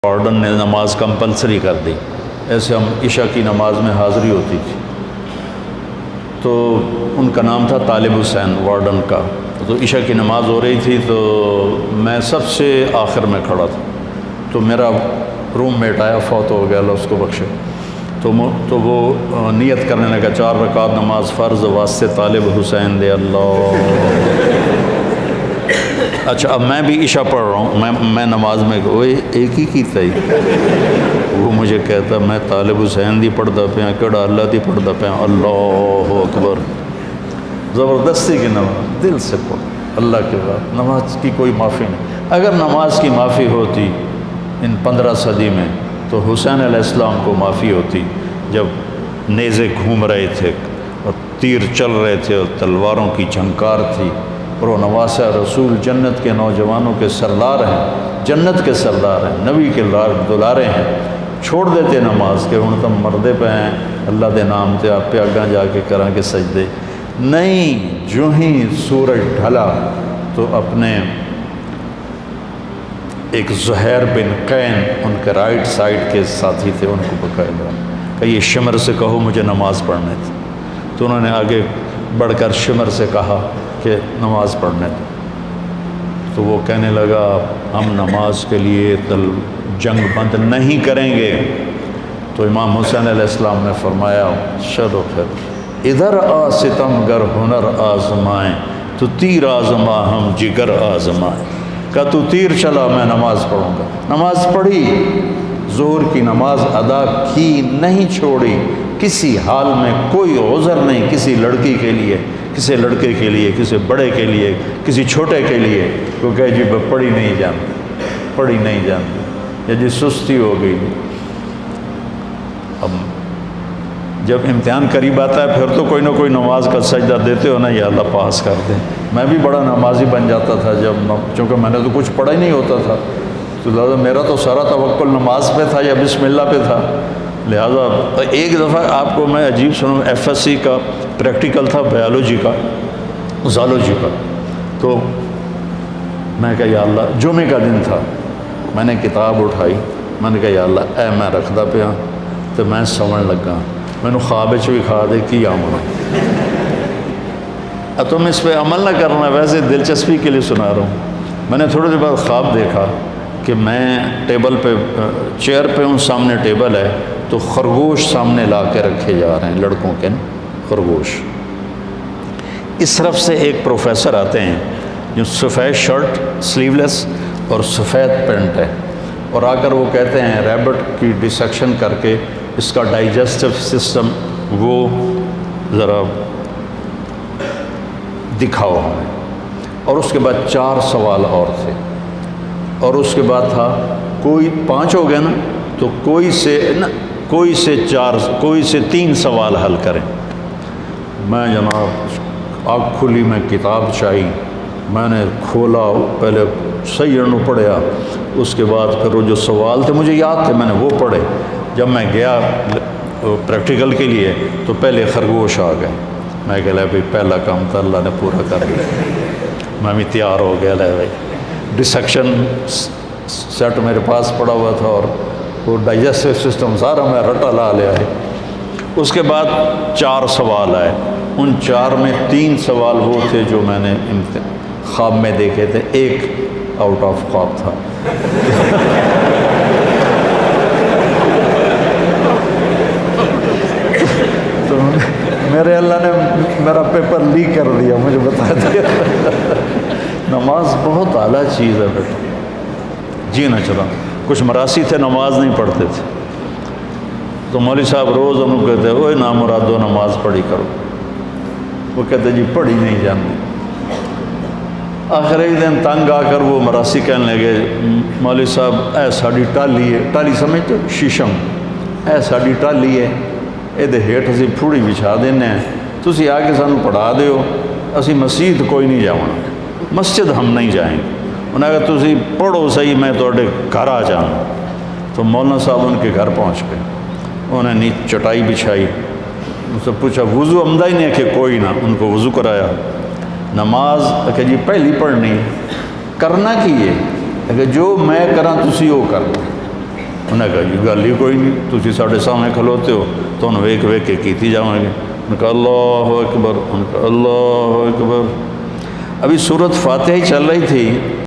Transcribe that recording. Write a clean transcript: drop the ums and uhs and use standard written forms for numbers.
Warden نے نماز compulsory کر دی، ایسے ہم عشاء کی نماز میں حاضری ہوتی تھی، تو ان کا نام تھا طالب حسین وارڈن کا۔ تو عشاء کی نماز ہو رہی تھی تو میں سب سے آخر میں کھڑا تھا، تو میرا روم میٹ آیا، فوت ہو گیا اللہ اس کو بخشے، تو وہ نیت کرنے لگا 4 رکعت نماز فرض واسطے طالب حسین دے اللہ۔ اچھا اب میں بھی عشاء پڑھ رہا ہوں، میں نماز میں وہ ایک ہی کی تھی، وہ مجھے کہتا میں طالب حسین دی پڑھتا پیا کہڑا اللہ دی پڑھتا پیا، اللہ اکبر، زبردستی کی نماز دل سے پڑھ، اللہ کے بعد نماز کی کوئی معافی نہیں۔ اگر نماز کی معافی ہوتی ان 15 صدی میں تو حسین علیہ السلام کو معافی ہوتی، جب نیزے گھوم رہے تھے اور تیر چل رہے تھے اور تلواروں کی جھنکار تھی، اور وہ نواسہ رسول جنت کے نوجوانوں کے سردار ہیں، جنت کے سردار ہیں، نبی کے دلارے ہیں، چھوڑ دیتے نماز کے ہوں تم مردے پہ ہیں اللہ دے نام تے آپ پہ اگاں جا کے کراں کے سجدے نہیں۔ جو ہی سورج ڈھلا تو اپنے ایک زہیر بن قین ان کے رائٹ سائڈ کے ساتھی تھے، ان کو بقاعدہ کہ یہ شمر سے کہو مجھے نماز پڑھنے تھی، تو انہوں نے آگے بڑھ کر شمر سے کہا کہ نماز پڑھنے دو، تو وہ کہنے لگا ہم نماز کے لیے جنگ بند نہیں کریں گے۔ تو امام حسین علیہ السلام نے فرمایا چلو پھر ادھر آ ستم گر ہنر آزمائیں، تو تیر آزما ہم جگر آزمائیں، کہ تو تیر چلا میں نماز پڑھوں گا۔ نماز پڑھی، ظہر کی نماز ادا کی، نہیں چھوڑی، کسی حال میں کوئی عذر نہیں کسی لڑکی کے لیے، کسی لڑکے کے لیے، کسی بڑے کے لیے، کسی چھوٹے کے لیے، وہ کہے جی پڑھی نہیں جانتی، پڑھی نہیں جانتی، یا جی سستی ہو گئی۔ اب جب امتحان قریب آتا ہے پھر تو کوئی نہ کوئی نماز کا سجدہ دیتے ہو نا، یا اللہ پاس کر دے۔ میں بھی بڑا نمازی بن جاتا تھا چونکہ میں نے تو کچھ پڑھا ہی نہیں ہوتا تھا، تو لہٰذا میرا تو سارا توکل نماز پہ تھا یا بسم اللہ پہ تھا۔ لہٰذا ایک دفعہ آپ کو میں عجیب سنوں، FSC کا پریکٹیکل تھا بایولوجی کا، زالوجی کا، تو میں کہا یا اللہ، جمعے کا دن تھا، میں نے کتاب اٹھائی، میں نے کہا یا اللہ اے میں رکھدا پیا تو میں سمجھ لگا، میں نے خواب بھی کھا دے کی آمنا، تم اس پہ عمل نہ کرنا، ویسے دلچسپی کے لیے سنا رہا ہوں۔ میں نے تھوڑی دیر بعد خواب دیکھا کہ میں ٹیبل پہ چیئر پہ ہوں، سامنے ٹیبل ہے، تو خرگوش سامنے لا کے رکھے جا رہے ہیں، لڑکوں کے خرگوش۔ اس طرف سے ایک پروفیسر آتے ہیں جو سفید شرٹ سلیو لیس اور سفید پینٹ ہے، اور آ کر وہ کہتے ہیں ریبٹ کی ڈسیکشن کر کے اس کا ڈائجسٹو سسٹم وہ ذرا دکھاؤ ہمیں، اور اس کے بعد 4 سوال اور تھے، اور اس کے بعد تھا کوئی 5 ہو گئے نا، تو کوئی سے 3 سوال حل کریں۔ میں جناب آنکھ کھلی، میں کتاب چاہی، میں نے کھولا، پہلے صحیح انو پڑھیا، اس کے بعد پھر وہ جو سوال تھے مجھے یاد تھے، میں نے وہ پڑھے۔ جب میں گیا پریکٹیکل کے لیے تو پہلے خرگوش آ گئے، میں کہہ لیا بھائی پہلا کام تو اللہ نے پورا کر دیا، میں بھی تیار ہو گیا، لے بھائی ڈسیکشن سیٹ میرے پاس پڑا ہوا تھا اور وہ ڈائجسٹو سسٹم سارا میں رٹا لا لیا ہے۔ اس کے بعد 4 سوال آئے، ان 4 میں 3 سوال وہ تھے جو میں نے خواب میں دیکھے تھے، ایک آؤٹ آف خواب تھا۔ تو میرے اللہ نے میرا پیپر لیک کر دیا، مجھے بتا دیا۔ نماز بہت اعلیٰ چیز ہے بیٹا، جی نہ چلا۔ کچھ مراسی تھے نماز نہیں پڑھتے تھے، تو مولوی صاحب روز ان کو کہتے اوے نامرادو نماز پڑھی کرو، وہ کہتے جی پڑھی نہیں جانتے۔ آخر ایک دن تنگ آ کر وہ مراسی کہنے لگے مولوی صاحب اے ساڑی ٹالی ہے، ٹالی سمجھتے شیشم، اے ساڑی ٹالی ہے، یہ ہیٹ اسی پھوڑی بچھا دینے ہیں، تسی آ کے سانو پڑھا دیو، اسی مسجد کوئی نہیں جاؤں، مسجد ہم نہیں جائیں گے۔ انہوں نے کہا تسی پڑھو صحیح، میں توڑے گھر آ جانا۔ تو مولانا صاحب ان کے گھر پہنچ گئے، انہوں نے چٹائی بچھائی، ان سے پوچھا وضو عمدہ ہی نہیں ہے کہ کوئی نہ، ان کو وضو کرایا۔ نماز کہ جی پہلی پڑھنی کرنا کی ہے کہ جو میں کراں تسی وہ کر دو، انہیں کہا جی گل ہی کوئی نہیں، تسی ساڈے سامنے کھلوتے ہو تو انہوں ویکھ ویکھ کے کیتی جاؤں گے۔ ان کا اللہ اکبر، ان کا اللہ اکبر۔ ابھی سورۃ فاتحہ ہی چل رہی تھی